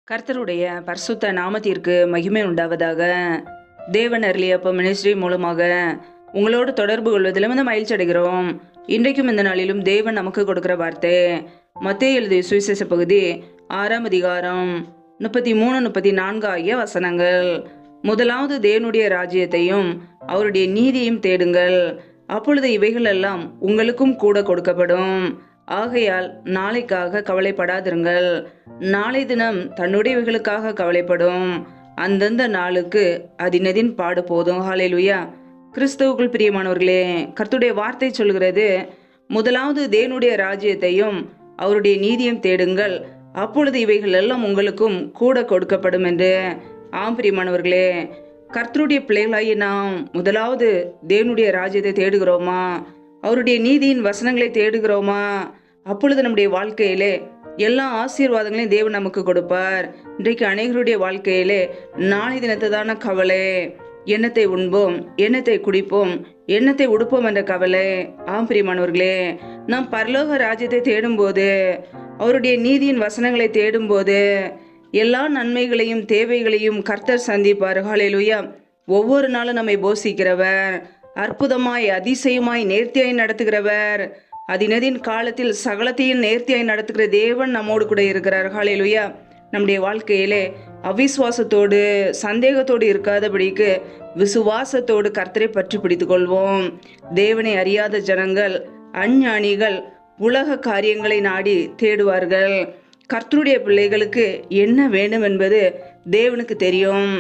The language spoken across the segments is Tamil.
கர்த்தருடைய பரிசுத்த நாமத்திற்கு மகிமை உண்டாவதாக. தேவன் அருளியப்ப மினிஸ்ட்ரி மூலமாக உங்களோடு தொடர்பு கொள்வதிலும் இந்த மகிழ்ச்சி அடைகிறோம். இன்றைக்கும் இந்த நாளிலும் தேவன் நமக்கு கொடுக்கிற வார்த்தை மத்தேயு எழுதிய சுவிசேஷ பகுதி 6ஆம் அதிகாரம் 33-34 ஆகிய வசனங்கள். முதலாவது தேவனுடைய ராஜ்யத்தையும் அவருடைய நீதியையும் தேடுங்கள், அப்பொழுது இவைகள் எல்லாம் உங்களுக்கும் கூட கொடுக்கப்படும். ஆகையால் நாளைக்காக கவலைப்படாதிருங்கள், நாளை தினம் தன்னுடையவைகளுக்காக கவலைப்படும். அந்தந்த நாளுக்கு அதினதின் பாடு போதும். ஹல்லேலூயா. கிறிஸ்துவுக்குள் பிரியமானவர்களே, கர்த்தருடைய வார்த்தை சொல்கிறது, முதலாவது தேவனுடைய ராஜ்யத்தையும் அவருடைய நீதியும் தேடுங்கள், அப்பொழுது இவைகள் எல்லாம் உங்களுக்கும் கூட கொடுக்கப்படும் என்று. ஆம் பிரியமானவர்களே, கர்த்தருடைய பிள்ளைகளாகி நாம் முதலாவது தேவனுடைய ராஜ்யத்தை தேடுகிறோமா? அவருடைய நீதியின் வசனங்களை தேடுகிறோமா? அப்பொழுது நம்முடைய வாழ்க்கையிலே எல்லா ஆசீர்வாதங்களையும் தேவன் நமக்கு கொடுப்பார். இன்றைக்கு அநேகருடைய வாழ்க்கையிலே நாளை தினத்ததான கவலை, எண்ணத்தை உண்போம், எண்ணத்தை குடிப்போம், எண்ணத்தை உடுப்போம் என்ற கவலை. ஆம் பிரியமானவர்களே, நாம் பரலோக ராஜ்யத்தை தேடும்போது, அவருடைய நீதியின் வசனங்களை தேடும்போது எல்லா நன்மைகளையும் தேவைகளையும் கர்த்தர் சந்திப்பார். ஹல்லேலூயா. ஒவ்வொரு நாளும் நம்மை போஷிக்கிறவர், அற்புதமாய் அதிசயமாய் நேர்த்தியாய் நடத்துகிறவர், அதினதின் காலத்தில் சகலத்தையும் நேர்த்தியாய் நடத்துகிற தேவன் நம்மோடு கூட இருக்கிறார். ஹல்லேலூயா. நம்முடைய வாழ்க்கையிலே அவிசுவாசத்தோடு சந்தேகத்தோடு இருக்காதபடிக்கு விசுவாசத்தோடு கர்த்தரை பற்றி பிடித்து கொள்வோம். தேவனை அறியாத ஜனங்கள், அஞ்ஞானிகள் உலக காரியங்களை நாடி தேடுவார்கள். கர்த்தருடைய பிள்ளைகளுக்கு என்ன வேண்டும் என்பது தேவனுக்கு தெரியும்,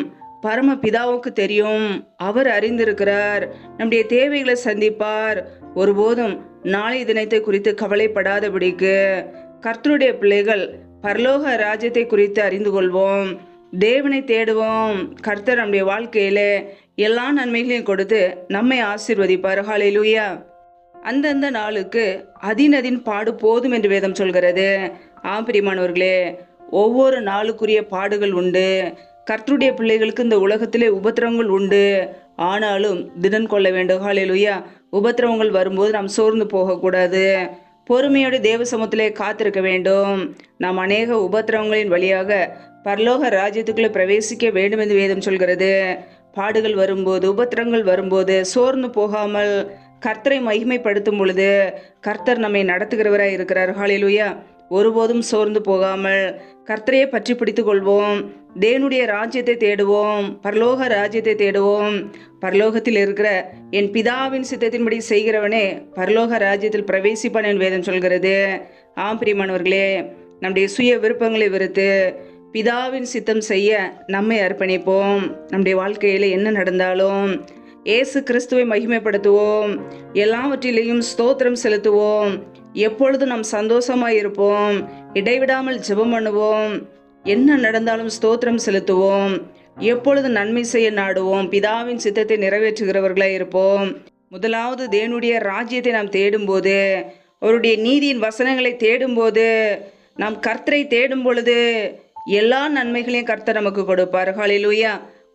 பரமபிதாவுக்கு தெரியும். அவர் அறிந்திருக்கிறார், நம்முடைய தேவைகளை சந்திப்பார். ஒருபோதும் நாளை தினத்தை குறித்து கவலைப்படாதபடிக்கு கர்த்தருடைய பிள்ளைகள் பரலோக ராஜ்யத்தை குறித்து அறிந்து கொள்வோம், தேவனை தேடுவோம். கர்த்தர் நம்முடைய வாழ்க்கையில எல்லா நன்மைகளையும் கொடுத்து நம்மை ஆசீர்வதிப்பார். ஹல்லேலூயா. அந்தந்த நாளுக்கு அதினதின் பாடு போதும் என்று வேதம் சொல்கிறது. ஆம் பிரியமானவர்களே, ஒவ்வொரு நாளுக்குரிய பாடுகள் உண்டு. கர்த்தருடைய பிள்ளைகளுக்கு இந்த உலகத்திலே உபத்திரவங்கள் உண்டு. ஆனாலும் திடன் கொள்ள வேண்டும். ஹல்லேலூயா. உபத்திரவங்கள் வரும்போது நாம் சோர்ந்து போகக்கூடாது. பொறுமையோடு தேவ சமூகத்திலே காத்திருக்க வேண்டும். நாம் அநேக உபத்திரவங்களின் வழியாக பரலோக ராஜ்யத்துக்குள்ளே பிரவேசிக்க வேண்டும் என்று வேதம் சொல்கிறது. பாடுகள் வரும்போது, உபத்திரங்கள் வரும்போது சோர்ந்து போகாமல் கர்த்தரை மகிமைப்படுத்தும் பொழுது கர்த்தர் நம்மை நடத்துகிறவராய் இருக்கிறார். ஹல்லேலூயா. ஒருபோதும் சோர்ந்து போகாமல் கர்த்தரையே பற்றி பிடித்து கொள்வோம். தேவனுடைய ராஜ்யத்தை தேடுவோம், பரலோக ராஜ்யத்தை தேடுவோம். பரலோகத்தில் இருக்கிற என் பிதாவின் சித்தத்தின்படி செய்கிறவனே பரலோக ராஜ்யத்தில் பிரவேசிப்பான் என்று வேதம் சொல்கிறது. ஆம் பிரியமானவர்களே, நம்முடைய சுய விருப்பங்களை வெறுத்து பிதாவின் சித்தம் செய்ய நம்மை அர்ப்பணிப்போம். நம்முடைய வாழ்க்கையில் என்ன நடந்தாலும் இயேசு கிறிஸ்துவை மகிமைப்படுத்துவோம், எல்லாவற்றிலேயும் ஸ்தோத்திரம் செலுத்துவோம். எப்பொழுதும் நாம் சந்தோஷமாய் இருப்போம், இடைவிடாமல் ஜெபம் பண்ணுவோம். என்ன நடந்தாலும் ஸ்தோத்திரம் செலுத்துவோம், எப்பொழுது நன்மை செய்ய நாடுவோம், பிதாவின் சித்தத்தை நிறைவேற்றுகிறவர்களாய் இருப்போம். முதலாவது தேவனுடைய ராஜ்யத்தை நாம் தேடும்போது, அவருடைய நீதியின் வசனங்களை தேடும்போது, நாம் கர்த்தரை தேடும் பொழுது எல்லா நன்மைகளையும் கர்த்தர் நமக்கு கொடுப்பார். ஹல்லேலூயா.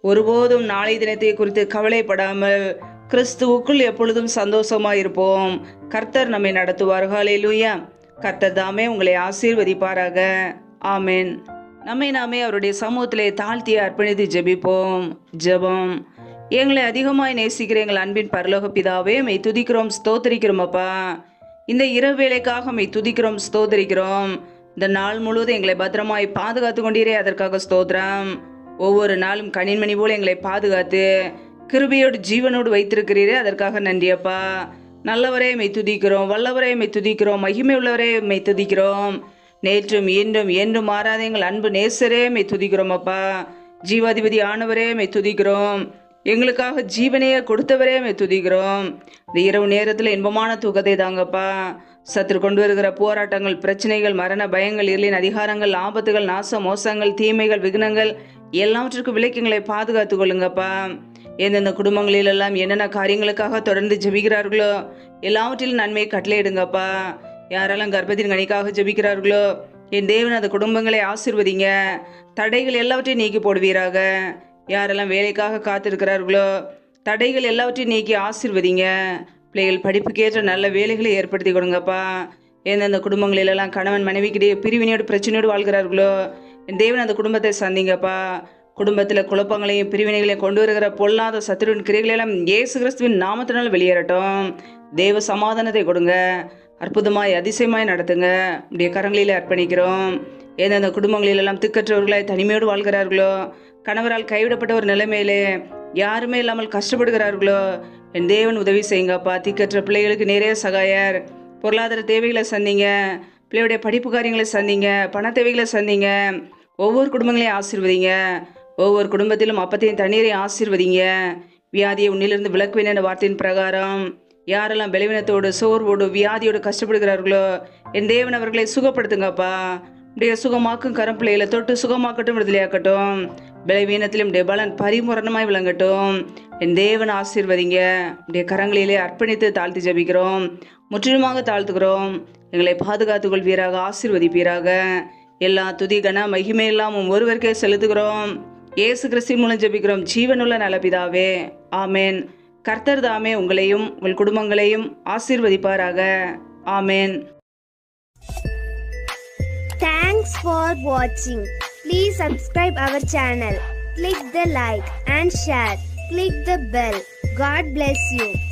ஒருபோதும் நாளை தினத்தை குறித்து கவலைப்படாமல் கிறிஸ்துவுக்குள் எப்பொழுதும் சந்தோஷமாக இருப்போம். கர்த்தர் நம்மை நடத்துவார். ஹல்லேலூயா. கர்த்தர் தாமே உங்களை ஆசீர்வதிப்பாராக. ஆமென். நம்மை நாமே அவருடைய சமூகத்திலே தாழ்த்தி அர்ப்பணித்து ஜெபிப்போம். ஜெபம். எங்களை அதிகமாய் நேசிக்கிற எங்கள் அன்பின் பரலோக பிதாவே, மெய் துதிக்கிறோம், ஸ்தோத்தரிக்கிறோம். அப்பா, இந்த இரவு வேளைக்காக மெய் துதிக்கிறோம், ஸ்தோத்தரிக்கிறோம். இந்த நாள் முழுவதும் எங்களை பத்திரமாய் பாதுகாத்து கொண்டீரே, அதற்காக ஸ்தோத்திரம். ஒவ்வொரு நாளும் கனின்மணி போல எங்களை பாதுகாத்து கிருபையோடு ஜீவனோடு வைத்திருக்கிறீரே, அதற்காக நன்றி அப்பா. நல்லவரே மெய் துதிக்கிறோம், வல்லவரே மெய் துதிக்கிறோம், மகிமை உள்ளவரே மெய் துதிக்கிறோம். நேற்றும் இன்றும் என்றும் மாறாத எங்கள் அன்பு நேசரே மெய் துதிக்கிறோம் அப்பா. ஜீவாதிபதி ஆனவரே மெய் துதிக்கிறோம், எங்களுக்காக ஜீவனையே கொடுத்தவரே மெய் துதிக்கிறோம். இந்த இரவு நேரத்தில் இன்பமான தூக்கத்தை தாங்கப்பா. சத்துரு கொண்டு வருகிற போராட்டங்கள், பிரச்சனைகள், மரண பயங்கள், இருளின் அதிகாரங்கள், ஆபத்துகள், நாச மோசங்கள், தீமைகள், விக்னங்கள் எல்லாவற்றிற்கும் விலக்கிங்களை பாதுகாத்து கொள்ளுங்கப்பா. எந்தெந்த குடும்பங்களிலெல்லாம் என்னென்ன காரியங்களுக்காக தொடர்ந்து ஜெபிக்கிறார்களோ எல்லாவற்றிலும் நன்மையை கட்டளையிடுங்கப்பா. யாரெல்லாம் கர்ப்பத்தின் கனிக்காக ஜெபிக்கிறார்களோ என் தேவன் அந்த குடும்பங்களை ஆசீர்வதிங்க. தடைகள் எல்லாவற்றையும் நீக்கி போடுவீராக. யாரெல்லாம் வேலைக்காக காத்திருக்கிறார்களோ தடைகள் எல்லாவற்றையும் நீக்கி ஆசீர்வதிங்க. பிள்ளைகள் படிப்புக்கேற்ற நல்ல வேலைகளை ஏற்படுத்தி கொடுங்கப்பா. எந்தெந்த குடும்பங்களிலெல்லாம் கணவன் மனைவிக்கிடையே பிரிவினையோடு பிரச்சனையோடு வாழ்கிறார்களோ என் தேவன் அந்த குடும்பத்தை சந்திங்கப்பா. குடும்பத்தில் குழப்பங்களையும் பிரிவினைகளையும் கொண்டு வருகிற பொல்லாத சத்துருவின் கிரிகளெல்லாம் இயேசு கிறிஸ்துவின் நாமத்தினால் வெளியேறட்டும். தேவ சமாதானத்தை கொடுங்க. அற்புதமாய் அதிசயமாய் நடத்துங்க. உடைய கரங்களில் அர்ப்பணிக்கிறோம். எந்தெந்த குடும்பங்களிலெல்லாம் திக்கற்றவர்களாய் தனிமையோடு வாழ்கிறார்களோ, கணவரால் கைவிடப்பட்ட ஒரு நிலைமையிலே யாருமே இல்லாமல் கஷ்டப்படுகிறார்களோ, என் தேவன் உதவி செய்யுங்கப்பா. திக்கற்ற பிள்ளைகளுக்கு நிறைய சகாயர். பொருளாதார தேவைகளை சந்திங்க. பிள்ளையுடைய படிப்பு காரியங்களை சந்திங்க. பண தேவைகளை சந்திங்க. ஒவ்வொரு குடும்பங்களையும் ஆசீர்வதிங்க. ஒவ்வொரு குடும்பத்திலும் அப்பத்தையும் தண்ணீரையும் ஆசீர்வதிங்க. வியாதியை உன்னிலிருந்து விலக்குவேன் என்ற வார்த்தையின் பிரகாரம் யாரெல்லாம் பலவீனத்தோடு சோர்வோடு வியாதியோடு கஷ்டப்படுகிறார்களோ, என் தேவன் அவர்களை சுகப்படுத்துங்கப்பா. உடைய சுகமாக்கும் கரம் பிள்ளைகளை தொட்டு சுகமாக்கட்டும், விடுதலையாக்கட்டும். பலவீனத்திலும் உடைய பலன் பரிபூரணமாய் விளங்கட்டும். என் தேவன் ஆசீர்வதிங்க. உடைய கரங்களிலே அர்ப்பணித்து தாழ்த்தி ஜபிக்கிறோம். முற்றிலுமாக தாழ்த்துக்கிறோம். எங்களை பாதுகாத்துக் கொள்வீராக, ஆசீர்வதிப்பீராக. எல்லா துதி கன மகிமையெல்லாம் ஒருவருக்கே செலுத்துகிறோம். இயேசு கிறிஸ்துவின் மூலம் ஜெபிக்கிறோம் ஜீவனுள்ள நல்ல பிதாவே, ஆமேன். கர்த்தர் தாமே உங்களையும் உங்கள் குடும்பங்களையும் ஆசீர்வதிப்பாராக. ஆமேன். Thanks for watching. Please subscribe our channel. Click the like and share. Click the bell. God bless you.